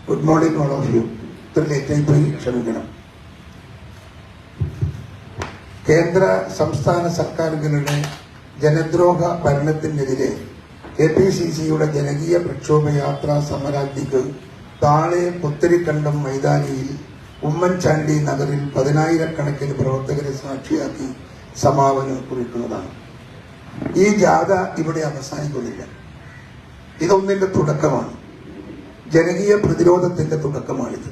Good morning all of you. ഇത്ര ലേറ്റായി പോയി ക്ഷമിക്കണം. കേന്ദ്ര സംസ്ഥാന സർക്കാരുകളുടെ ജനദ്രോഹ ഭരണത്തിനെതിരെ KPCCയുടെ ജനകീയ പ്രക്ഷോഭയാത്രാ സമരാഗ്നിക്ക് താഴെ പുത്തരിക്കണ്ടം മൈതാനിയിൽ ഉമ്മൻചാണ്ടി നഗറിൽ 10,000-കണക്കിന് പ്രവർത്തകരെ സാക്ഷിയാക്കി സമാപനം കുറിക്കുന്നതാണ്. ഈ ജാഥ ഇവിടെ അവസാനിക്കുന്നില്ല. ഇതൊന്നിന്റെ തുടക്കമാണ്. ജനകീയ പ്രതിരോധത്തിന്റെ തുടക്കമാണിത്.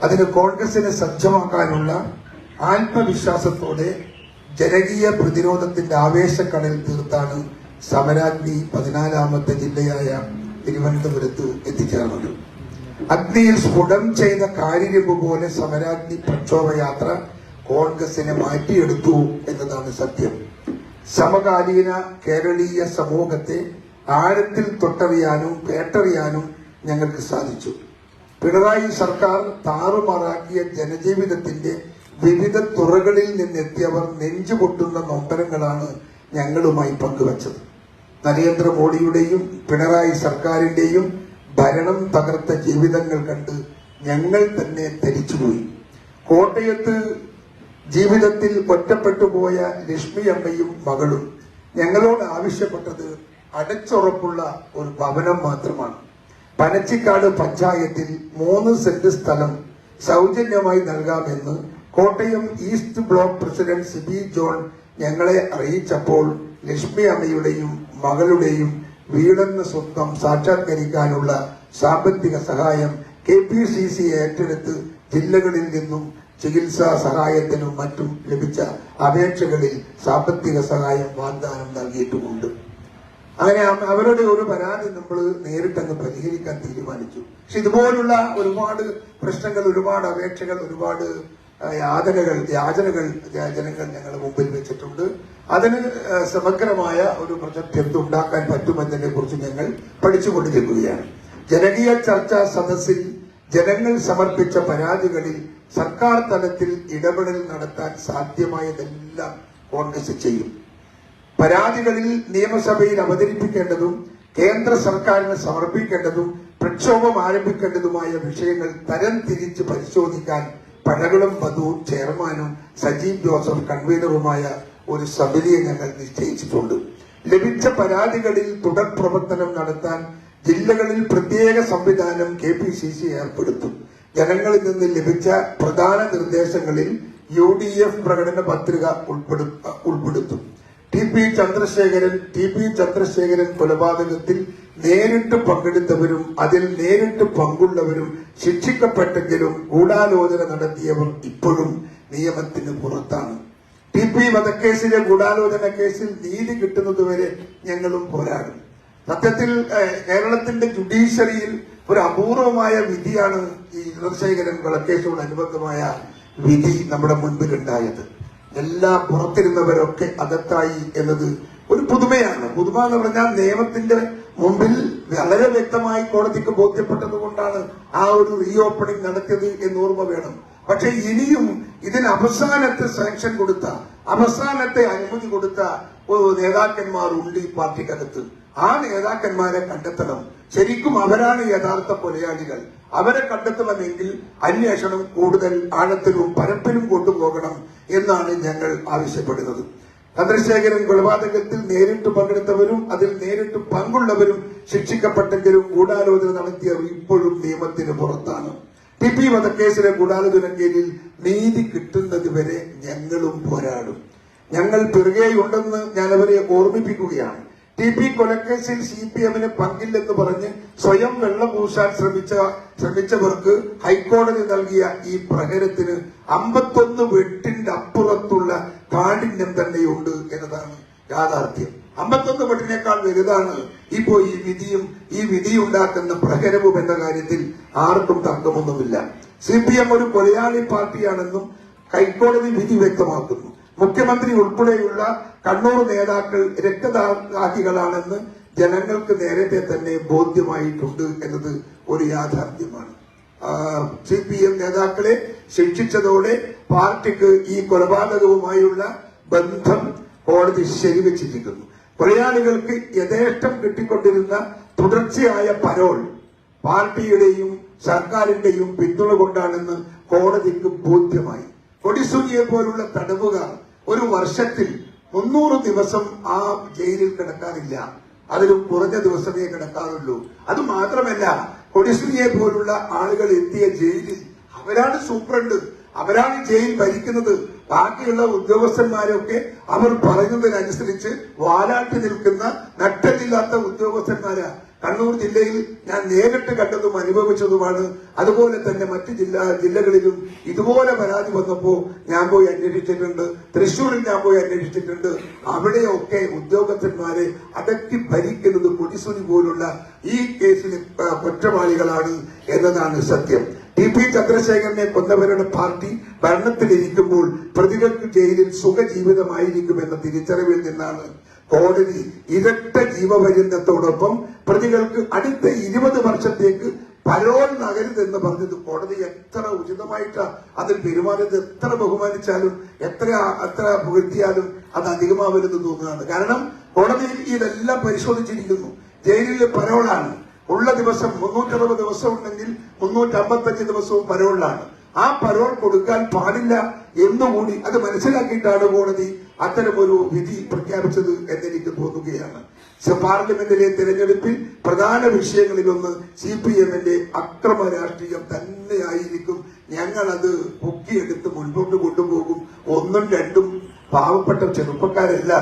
അതിന് കോൺഗ്രസിനെ സജ്ജമാക്കാനുള്ള ആത്മവിശ്വാസത്തോടെ ജനകീയ പ്രതിരോധത്തിന്റെ ആവേശക്കടൽ തീർത്താണ് സമരാഗ്നി 14ാമത്തെ ജില്ലയായ തിരുവനന്തപുരത്ത് എത്തിച്ചേർന്നത്. അഗ്നിയിൽ സ്ഫുടം ചെയ്ത കാരിരുമ്പ് പോലെ സമരാഗ്നി പ്രക്ഷോഭയാത്ര കോൺഗ്രസിനെ മാറ്റിയെടുത്തു എന്നതാണ് സത്യം. സമകാലീന കേരളീയ സമൂഹത്തെ ആഴത്തിൽ തൊട്ടറിയാനും കേട്ടറിയാനും ഞങ്ങൾക്ക് സാധിച്ചു. പിണറായി സർക്കാർ താറുമാറാക്കിയ ജനജീവിതത്തിന്റെ വിവിധ തുറകളിൽ നിന്നെത്തിയവർ നെഞ്ചുപൊട്ടുന്ന നൊമ്പരങ്ങളാണ് ഞങ്ങളുമായി പങ്കുവച്ചത്. നരേന്ദ്രമോദിയുടെയും പിണറായി സർക്കാരിന്റെയും ഭരണം തകർത്ത ജീവിതങ്ങൾ കണ്ട് ഞങ്ങൾ തന്നെ ധരിച്ചുപോയി. കോട്ടയത്ത് ജീവിതത്തിൽ ഒറ്റപ്പെട്ടുപോയ ലക്ഷ്മി അമ്മയും മകളും ഞങ്ങളോട് ആവശ്യപ്പെട്ടത് അടച്ചുറപ്പുള്ള ഒരു ഭവനം മാത്രമാണ്. പനച്ചിക്കാട് പഞ്ചായത്തിൽ 3 സെന്റ് സ്ഥലം സൗജന്യമായി നൽകാമെന്ന് Kottayam east block president Sibi John ഞങ്ങളെ അറിയിച്ചപ്പോൾ ലക്ഷ്മി അമ്മയുടെയും മകളുടെയും വീടെന്ന സ്വപ്നം സാക്ഷാത്കരിക്കാനുള്ള സാമ്പത്തിക സഹായം KPCC ഏറ്റെടുത്ത് ജില്ലകളിൽ നിന്നും ചികിത്സാ സഹായത്തിനും മറ്റും ലഭിച്ച അപേക്ഷകളിൽ സാമ്പത്തിക സഹായം വാഗ്ദാനം നൽകിയിട്ടുമുണ്ട്. അങ്ങനെ അവരുടെ ഒരു പരാതി നമ്മൾ നേരിട്ടങ്ങ് പരിഹരിക്കാൻ തീരുമാനിച്ചു. പക്ഷെ ഇതുപോലുള്ള ഒരുപാട് പ്രശ്നങ്ങൾ, ഒരുപാട് അപേക്ഷകൾ, ഒരുപാട് യാചനകൾ ജനങ്ങൾ ഞങ്ങളുടെ മുമ്പിൽ വെച്ചിട്ടുണ്ട്. അതിന് സമഗ്രമായ ഒരു പ്രൊജക്ട് എന്തുണ്ടാക്കാൻ പറ്റുമെന്നതിനെ കുറിച്ച് ഞങ്ങൾ പഠിച്ചുകൊണ്ടിരിക്കുകയാണ്. ജനകീയ ചർച്ചാ സദസ്സിൽ ജനങ്ങൾ സമർപ്പിച്ച പരാതികളിൽ സർക്കാർ തലത്തിൽ ഇടപെടൽ നടത്താൻ സാധ്യമായതെല്ലാം കോൺഗ്രസ് ചെയ്യും. പരാതികളിൽ നിയമസഭയിൽ അവതരിപ്പിക്കേണ്ടതും കേന്ദ്ര സർക്കാരിന് സമർപ്പിക്കേണ്ടതും പ്രക്ഷോഭം ആരംഭിക്കേണ്ടതുമായ വിഷയങ്ങൾ തരം തിരിച്ച് പരിശോധിക്കാൻ പഴകുളം മധു ചെയർമാനും സജീവ് ജോസഫ് കൺവീനറുമായ ഒരു സമിതിയെ ഞങ്ങൾ നിശ്ചയിച്ചിട്ടുണ്ട്. ലഭിച്ച പരാതികളിൽ തുടർ പ്രവർത്തനം നടത്താൻ ജില്ലകളിൽ പ്രത്യേക സംവിധാനം KPCC ഏർപ്പെടുത്തും. ജനങ്ങളിൽ നിന്ന് ലഭിച്ച പ്രധാന നിർദ്ദേശങ്ങളിൽ UDF പ്രകടന പത്രിക ഉൾപ്പെടുത്തും. TP ചന്ദ്രശേഖരൻ കൊലപാതകത്തിൽ നേരിട്ട് പങ്കെടുത്തവരും അതിൽ നേരിട്ട് പങ്കുള്ളവരും ശിക്ഷിക്കപ്പെട്ടെങ്കിലും ഗൂഢാലോചന നടത്തിയവർ ഇപ്പോഴും നിയമത്തിന് പുറത്താണ്. TP വധക്കേസിലെ ഗൂഢാലോചന കേസിൽ നീതി കിട്ടുന്നതുവരെ ഞങ്ങളും പോരാടും. സത്യത്തിൽ കേരളത്തിന്റെ ജുഡീഷ്യറിയിൽ ഒരു അപൂർവമായ വിധിയാണ് ഈ ചന്ദ്രശേഖരൻ കൊലക്കേസിനോടനുബന്ധമായ വിധി നമ്മുടെ മുൻപിലുണ്ടായത്. എല്ലാ പുറത്തിരുന്നവരൊക്കെ അകത്തായി എന്നത് ഒരു പുതുമയാണ്. പുതുമ എന്ന് പറഞ്ഞാൽ നിയമത്തിന്റെ മുമ്പിൽ വളരെ വ്യക്തമായി കോടതിക്ക് ബോധ്യപ്പെട്ടത് കൊണ്ടാണ് ആ ഒരു റീഓപ്പണിംഗ് നടത്തിയത് എന്ന് ഓർമ്മ വേണം. പക്ഷെ ഇനിയും ഇതിന് അവസാനത്തെ സാങ്ഷൻ കൊടുത്ത, അവസാനത്തെ അനുമതി കൊടുത്ത നേതാക്കന്മാർ ഉണ്ട് ഈ പാർട്ടിക്കകത്ത്. ആ നേതാക്കന്മാരെ കണ്ടെത്തണം. ശരിക്കും അവരാണ് യഥാർത്ഥ കൊലയാളികൾ. അവരെ കണ്ടെത്തണമെങ്കിൽ അന്വേഷണം കൂടുതൽ ആഴത്തിലും പരപ്പിലും കൊണ്ടുപോകണം എന്നാണ് ഞങ്ങൾ ആവശ്യപ്പെടുന്നത്. ചന്ദ്രശേഖരൻ കൊലപാതകത്തിൽ നേരിട്ട് പങ്കെടുത്തവരും അതിൽ നേരിട്ട് പങ്കുള്ളവരും ശിക്ഷിക്കപ്പെട്ടെങ്കിലും ഗൂഢാലോചന നടത്തിയവർ ഇപ്പോഴും നിയമത്തിന് പുറത്താണ്. TP വധക്കേസിലെ ഗൂഢാലോചന കേസിൽ നീതി കിട്ടുന്നത് വരെ ഞങ്ങളും പോരാടും. ഞങ്ങൾ പിറകെയുണ്ടെന്ന് ഞാൻ അവരെ ഓർമ്മിപ്പിക്കുകയാണ്. TP കൊലക്കേസിൽ CPM-ന് പങ്കില്ലെന്ന് പറഞ്ഞ് സ്വയം വെള്ളം പൂശാൻ ശ്രമിച്ചവർക്ക് ഹൈക്കോടതി നൽകിയ ഈ പ്രഹരത്തിന് 51 വെട്ടിന്റെ അപ്പുറത്തുള്ള കാഠിന്യം തന്നെയുണ്ട് എന്നതാണ് യാഥാർത്ഥ്യം. 51 വെട്ടിനേക്കാൾ വലുതാണ് ഇപ്പോ ഈ വിധിയുണ്ടാക്കുന്ന പ്രഹരവും എന്ന കാര്യത്തിൽ ആർക്കും തർക്കമൊന്നുമില്ല. CPM ഒരു കൊലയാളി പാർട്ടിയാണെന്നും ഹൈക്കോടതി വിധി വ്യക്തമാക്കുന്നു. മുഖ്യമന്ത്രി ഉൾപ്പെടെയുള്ള കണ്ണൂർ നേതാക്കൾ രക്തദാഹികളാണെന്ന് ജനങ്ങൾക്ക് നേരത്തെ തന്നെ ബോധ്യമായിട്ടുണ്ട് എന്നത് ഒരു യാഥാർത്ഥ്യമാണ്. CPM നേതാക്കളെ ശിക്ഷിച്ചതോടെ പാർട്ടിക്ക് ഈ കൊലപാതകവുമായുള്ള ബന്ധം കോടതി ശരിവെച്ചിരിക്കുന്നു. കൊലയാളികൾക്ക് യഥേഷ്ടം കിട്ടിക്കൊണ്ടിരുന്ന തുടർച്ചയായ പരോൾ പാർട്ടിയുടെയും സർക്കാരിന്റെയും പിന്തുണ കൊണ്ടാണെന്ന് കോടതിക്ക് ബോധ്യമായി. കൊടിസുനിയെ പോലുള്ള തടവുകാർ ഒരു വർഷത്തിൽ 300 ദിവസം ആ ജയിലിൽ കിടക്കാറില്ല. അതിലും കുറഞ്ഞ ദിവസമേ കിടക്കാറുള്ളൂ. അത് മാത്രമല്ല, കൊടിസുനിയെ പോലുള്ള ആളുകൾ എത്തിയ ജയിലിൽ അവരാണ് സൂപ്രണ്ട്, അവരാണ് ജയിൽ ഭരിക്കുന്നത്. ബാക്കിയുള്ള ഉദ്യോഗസ്ഥന്മാരൊക്കെ അവർ പറയുന്നതിനനുസരിച്ച് വാലാട്ടി നിൽക്കുന്ന നട്ടലില്ലാത്ത ഉദ്യോഗസ്ഥന്മാരാ. കണ്ണൂർ ജില്ലയിൽ ഞാൻ നേരിട്ട് കണ്ടതും അനുഭവിച്ചതുമാണ്. അതുപോലെ തന്നെ മറ്റ് ജില്ലകളിലും ഇതുപോലെ പരാതി വന്നപ്പോ ഞാൻ പോയി അന്വേഷിച്ചിട്ടുണ്ട്. തൃശ്ശൂരിൽ ഞാൻ പോയി അന്വേഷിച്ചിട്ടുണ്ട്. അവിടെയൊക്കെ ഉദ്യോഗസ്ഥന്മാരെ അടക്കി ഭരിക്കുന്നത് കൊടിസുനി പോലുള്ള ഈ കേസിലെ കുറ്റവാളികളാണ് എന്നതാണ് സത്യം. ടി.പി. ചന്ദ്രശേഖരനെ കൊന്നവരുടെ പാർട്ടി ഭരണത്തിലിരിക്കുമ്പോൾ പ്രതികൾക്ക് ജയിലിൽ സുഖജീവിതമായിരിക്കുമെന്ന തിരിച്ചറിവിൽ നിന്നാണ് കോടതി ഇരട്ട ജീവപര്യന്തത്തോടൊപ്പം പ്രതികൾക്ക് അടുത്ത 20 വർഷത്തേക്ക് പരോൾ നകരുതെന്ന് പറഞ്ഞത്. കോടതി എത്ര ഉചിതമായിട്ടാ അതിൽ പെരുമാറിയത്. എത്ര ബഹുമാനിച്ചാലും എത്ര പുകഴ്ത്തിയാലും അത് അധികമാവരുത് തോന്നുകയാണ്. കാരണം കോടതിയിൽ ഇതെല്ലാം പരിശോധിച്ചിരിക്കുന്നു. ജയിലിൽ പരോളാണ് ഉള്ള ദിവസം 360 ദിവസം ഉണ്ടെങ്കിൽ 355 ദിവസവും പരോളിലാണ്. ആ പരോൾ കൊടുക്കാൻ പാടില്ല എന്നുകൂടി അത് മനസ്സിലാക്കിയിട്ടാണ് കോടതി അത്തരമൊരു വിധി പ്രഖ്യാപിച്ചത് എന്നെനിക്ക് തോന്നുകയാണ്. പാർലമെന്റിലെ തെരഞ്ഞെടുപ്പിൽ പ്രധാന വിഷയങ്ങളിലൊന്ന് CPM-ന്റെ അക്രമ രാഷ്ട്രീയം തന്നെയായിരിക്കും. ഞങ്ങൾ അത് പൊക്കിയെടുത്ത് മുൻപോട്ട് കൊണ്ടുപോകും. 1ഉം 2ഉം പാവപ്പെട്ട ചെറുപ്പക്കാരല്ല.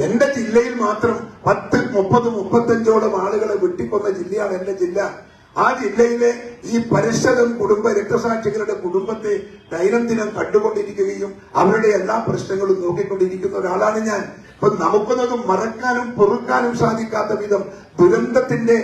എന്റെ ജില്ലയിൽ മാത്രം 10, 30, 35ഓളം ആളുകളെ വെട്ടിക്കൊന്ന ജില്ലയാണ് എന്റെ ജില്ല. ആ ജില്ലയിലെ ഈ പരശതം കുടുംബ രക്തസാക്ഷികളുടെ കുടുംബത്തെ ദൈനംദിനം കണ്ടുകൊണ്ടിരിക്കുകയും അവരുടെ എല്ലാ പ്രശ്നങ്ങളും നോക്കിക്കൊണ്ടിരിക്കുന്ന ഒരാളാണ് ഞാൻ. അപ്പൊ നമുക്കൊന്നും മറക്കാനും പൊറുക്കാനും സാധിക്കാത്ത വിധം ദുരന്തത്തിന്റെ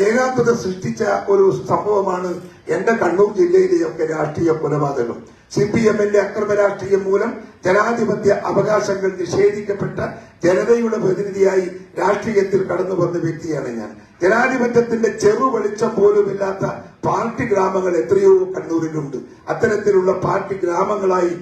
ഏകാന്തത സൃഷ്ടിച്ച ഒരു സംഭവമാണ് എന്റെ കണ്ണൂർ ജില്ലയിലെയൊക്കെ രാഷ്ട്രീയ കൊലപാതകം. CPM-ന്റെ അക്രമ രാഷ്ട്രീയം മൂലം ജനാധിപത്യ അവകാശങ്ങൾ നിഷേധിക്കപ്പെട്ട ജനതയുടെ പ്രതിനിധിയായി രാഷ്ട്രീയത്തിൽ കടന്നു വന്ന വ്യക്തിയാണ് ഞാൻ. ജനാധിപത്യത്തിന്റെ ചെറു വെളിച്ചം പോലുമില്ലാത്ത പാർട്ടി ഗ്രാമങ്ങൾ എത്രയോ കണ്ണൂരിലുണ്ട്. അത്തരത്തിലുള്ള പാർട്ടി ഗ്രാമങ്ങളായി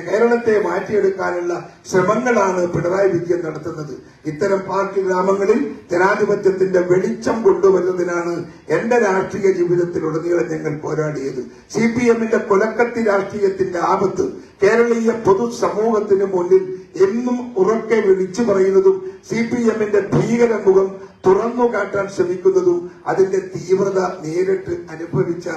കേരളത്തെ മാറ്റിയെടുക്കാനുള്ള ശ്രമങ്ങളാണ് പിണറായി വിജയൻ നടത്തുന്നത്. ഇത്തരം പാർട്ടി ഗ്രാമങ്ങളിൽ ജനാധിപത്യത്തിന്റെ വെളിച്ചം കൊണ്ടുവരുന്നതിനാണ് എന്റെ രാഷ്ട്രീയ ജീവിതത്തിലുടനീളം ഞങ്ങൾ പോരാടിയത്. CPM-ന്റെ കൊലക്കത്തി രാഷ്ട്രീയത്തിന്റെ ആപത്ത് കേരളീയ പൊതുസമൂഹത്തിന് മുന്നിൽ എന്നും ഉറക്കെ വിളിച്ചു പറയുന്നതും CPM-ന്റെ ഭീകരമുഖം തുറന്നു കാട്ടാൻ ശ്രമിക്കുന്നതും അതിന്റെ തീവ്രത നേരിട്ട് അനുഭവിച്ച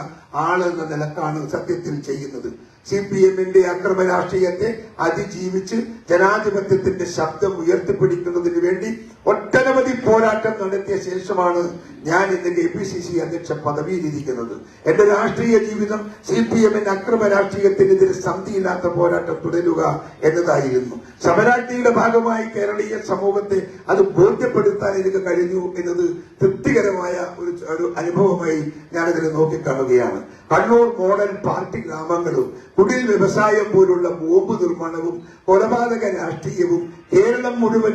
ആളെന്ന നിലക്കാണ് സത്യത്തിൽ ചെയ്യുന്നത്. CPM-ന്റെ അക്രമ രാഷ്ട്രീയത്തെ അതിജീവിച്ച് ജനാധിപത്യത്തിന്റെ ശബ്ദം ഉയർത്തിപ്പിടിക്കുന്നതിന് വേണ്ടി ഒട്ടനവധി പോരാട്ടം നടത്തിയ ശേഷമാണ് ഞാൻ ഇന്ന് KPCC അധ്യക്ഷ പദവിയിലിരിക്കുന്നത്. എന്റെ രാഷ്ട്രീയ ജീവിതം CPM-ന്റെ അക്രമ രാഷ്ട്രീയത്തിനെതിരെ സന്ധിയില്ലാത്ത പോരാട്ടം തുടരുക എന്നതായിരുന്നു. സമരാജ്ഞിയുടെ ഭാഗമായി കേരളീയ സമൂഹത്തെ അത് ബോധ്യപ്പെടുത്താൻ എനിക്ക് കഴിഞ്ഞു എന്നത് തൃപ്തികരമായ ഒരു അനുഭവമായി ഞാനതിനെ നോക്കിക്കാണുകയാണ്. കണ്ണൂർ മോഡൽ പാർട്ടി ഗ്രാമങ്ങളും കുടിൽ വ്യവസായം പോലുള്ള ബോംബ് നിർമ്മാണവും കൊലപാതക രാഷ്ട്രീയവും കേരളം മുഴുവൻ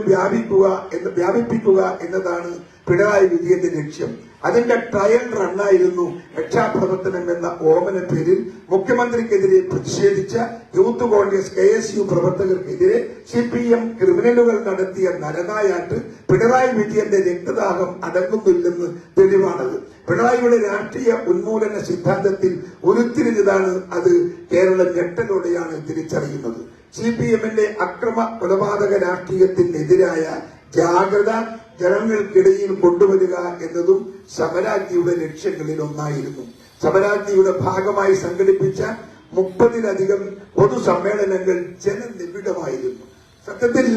വ്യാപിപ്പിക്കുക എന്നതാണ് പിണറായി വിജയന്റെ ലക്ഷ്യം. അതിന്റെ ട്രയൽ റണ്ണായിരുന്നു രക്ഷാപ്രവർത്തനം എന്ന ഓമന പേരിൽ മുഖ്യമന്ത്രിക്കെതിരെ പ്രതിഷേധിച്ച യൂത്ത് കോൺഗ്രസ് KSU പ്രവർത്തകർക്കെതിരെ CPM ക്രിമിനലുകൾ നടത്തിയ നരനായാട്ട് പിണറായി വിജയന്റെ രക്തദാഹം അടങ്ങുന്നില്ലെന്ന് തെളിവാണത്. പിണറായിയുടെ രാഷ്ട്രീയ ഉന്മൂലന സിദ്ധാന്തത്തിൽ ഉരുത്തിരിഞ്ഞതാണ് അത് കേരളം ഞെട്ടലോടെയാണ് തിരിച്ചറിയുന്നത്. CPM-ന്റെ അക്രമ കൊലപാതക രാഷ്ട്രീയത്തിനെതിരായ ജാഗ്രത ജനങ്ങൾക്കിടയിൽ കൊണ്ടുവരിക എന്നതും സമരാജ്ഞിയുടെ ലക്ഷ്യങ്ങളിൽ ഒന്നായിരുന്നു. സമരാജ്ഞിയുടെ ഭാഗമായി സംഘടിപ്പിച്ച 30-ലധികം പൊതുസമ്മേളനങ്ങൾ ജനനിബിഡമായിരുന്നു. സത്യത്തിൽ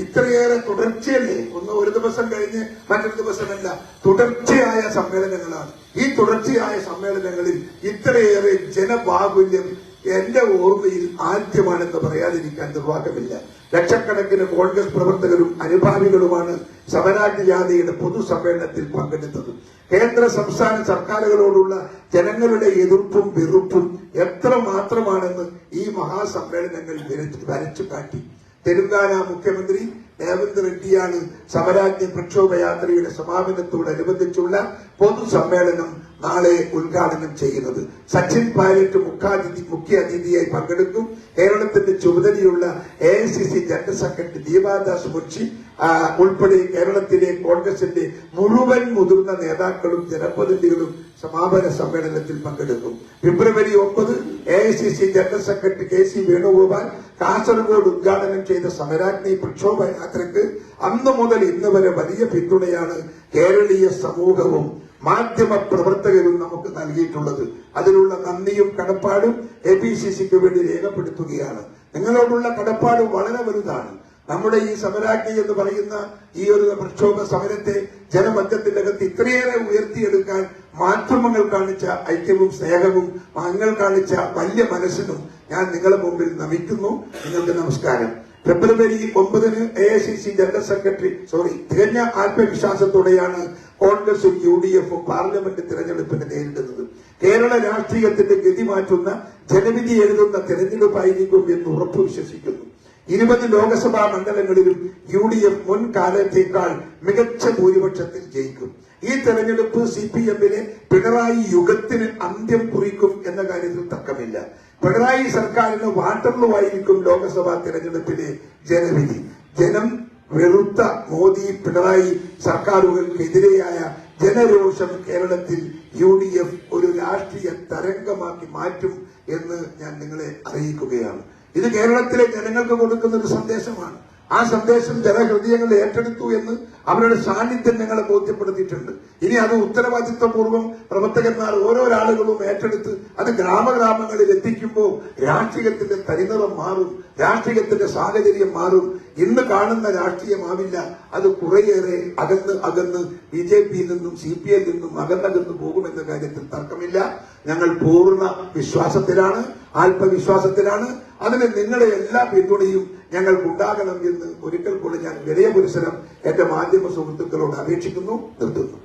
ഇത്രയേറെ തുടർച്ചയല്ലേ, ഒരു ദിവസം കഴിഞ്ഞ് മറ്റൊരു ദിവസമല്ല, തുടർച്ചയായ സമ്മേളനങ്ങളാണ്. ഈ തുടർച്ചയായ സമ്മേളനങ്ങളിൽ ഇത്രയേറെ ജനബാഹുല്യം എന്റെ ഓർമ്മയിൽ ആദ്യമാണെന്ന് പറയാതിരിക്കാൻ നിർവാഹമില്ല. ലക്ഷക്കണക്കിന് കോൺഗ്രസ് പ്രവർത്തകരും അനുഭാവികളുമാണ് സമരാജ്ഞി ജാഥയുടെ പൊതുസമ്മേളനത്തിൽ പങ്കെടുത്തത്. കേന്ദ്ര സംസ്ഥാന സർക്കാരുകളോടുള്ള ജനങ്ങളുടെ എതിർപ്പും വെറുപ്പും എത്ര മാത്രമാണെന്ന് ഈ മഹാസമ്മേളനങ്ങൾ വരച്ചു കാട്ടി. തെലങ്കാന മുഖ്യമന്ത്രി രേവന്ത് റെഡ്ഡിയാണ് സമരാജ്ഞി പ്രക്ഷോഭയാത്രയുടെ സമാപനത്തോടനുബന്ധിച്ചുള്ള പൊതുസമ്മേളനം നാളെ ഉദ്ഘാടനം ചെയ്യുന്നത്. സച്ചിൻ പൈലറ്റ് മുഖ്യ അതിഥിയായി പങ്കെടുക്കും. കേരളത്തിന്റെ ചുമതലയുള്ള AICC general secretary Deepa Das Munshi ഉൾപ്പെടെ കേരളത്തിലെ കോൺഗ്രസിന്റെ മുഴുവൻ മുതിർന്ന നേതാക്കളും ജനപ്രതിനിധികളും സമാപന സമ്മേളനത്തിൽ പങ്കെടുക്കും. ഫെബ്രുവരി 9 AICC general secretary KC Venugopal Kasaragod ഉദ്ഘാടനം ചെയ്ത സമരാഗ്നി പ്രക്ഷോഭ യാത്രയ്ക്ക് അന്നു മുതൽ ഇന്ന് വരെ വലിയ പിന്തുണയാണ് കേരളീയ സമൂഹവും മാധ്യമ പ്രവർത്തകരും നമുക്ക് നൽകിയിട്ടുള്ളത്. അതിനുള്ള നന്ദിയും കടപ്പാടും APCCക്ക് വേണ്ടി രേഖപ്പെടുത്തുകയാണ്. നിങ്ങളോടുള്ള കടപ്പാട് വളരെ വലുതാണ്. നമ്മുടെ ഈ സമരാഗ്നി എന്ന് പറയുന്ന ഈ ഒരു പ്രക്ഷോഭ സമരത്തെ ജനമധ്യത്തിനകത്ത് ഇത്രയേറെ ഉയർത്തിയെടുക്കാൻ മാധ്യമങ്ങൾ കാണിച്ച ഐക്യവും സ്നേഹവും നിങ്ങൾ കാണിച്ച വലിയ മനസ്സിനും ഞാൻ നിങ്ങളുടെ മുമ്പിൽ നമിക്കുന്നു. നിങ്ങൾക്ക് നമസ്കാരം. ഫെബ്രുവരി 9 AICC ജനറൽ സെക്രട്ടറി തികഞ്ഞ ആത്മവിശ്വാസത്തോടെയാണ് കോൺഗ്രസും UDFും പാർലമെന്റ് തിരഞ്ഞെടുപ്പിനെ നേരിടുന്നത്. കേരള രാഷ്ട്രീയത്തിന്റെ ഗതി മാറ്റുന്ന ജനവിധി എഴുതുന്ന തിരഞ്ഞെടുപ്പായിരിക്കും എന്ന് ഉറപ്പു വിശ്വസിക്കുന്നു. 20 ലോക്സഭാ മണ്ഡലങ്ങളിലും UDF മുൻകാലത്തേക്കാൾ മികച്ച ഭൂരിപക്ഷത്തിൽ ജയിക്കും. ഈ തെരഞ്ഞെടുപ്പ് CPMലെ പിണറായി യുഗത്തിന് അന്ത്യം കുറിക്കും എന്ന കാര്യത്തിൽ തർക്കമില്ല. പിണറായി സർക്കാരിന് വാട്ടർലൂ ആയിരിക്കും ലോക്സഭാ തെരഞ്ഞെടുപ്പിലെ ജനവിധി. ജനം വെറുത്ത മോദി പിണറായി സർക്കാരുകൾക്കെതിരെയായ ജനരോഷം കേരളത്തിൽ UDF ഒരു രാഷ്ട്രീയ തരംഗമാക്കി മാറ്റും എന്ന് ഞാൻ നിങ്ങളെ അറിയിക്കുകയാണ്. ഇത് കേരളത്തിലെ ജനങ്ങൾക്ക് കൊടുക്കുന്ന ഒരു സന്ദേശമാണ്. ആ സന്ദേശം ജനഹൃദയങ്ങൾ ഏറ്റെടുത്തു എന്ന് അവരുടെ സാന്നിധ്യം ഞങ്ങളെ ബോധ്യപ്പെടുത്തിയിട്ടുണ്ട്. ഇനി അത് ഉത്തരവാദിത്വപൂർവ്വം പ്രവർത്തകന്മാർ ഓരോരാളുകളും ഏറ്റെടുത്ത് അത് ഗ്രാമങ്ങളിൽ എത്തിക്കുമ്പോൾ രാഷ്ട്രീയത്തിന്റെ തനിനിറം മാറും, രാഷ്ട്രീയത്തിന്റെ സാഹചര്യം മാറും. ഇന്ന് കാണുന്ന രാഷ്ട്രീയമാവില്ല. അത് കുറേയേറെ അകന്ന് BJPയിൽ നിന്നും CPIയിൽ നിന്നും അകന്നകന്നു പോകുമെന്ന കാര്യത്തിൽ തർക്കമില്ല. ഞങ്ങൾ പൂർണ്ണ വിശ്വാസത്തിലാണ്, ആത്മവിശ്വാസത്തിലാണ്. അതിന് നിങ്ങളുടെ എല്ലാ പിന്തുണയും ഞങ്ങൾക്കുണ്ടാകണം എന്ന് ഒരിക്കൽ കൂടി ഞാൻ വിനയപുരസരം എന്റെ മാധ്യമ സുഹൃത്തുക്കളോട് അപേക്ഷിക്കുന്നു. നിർത്തുന്നു.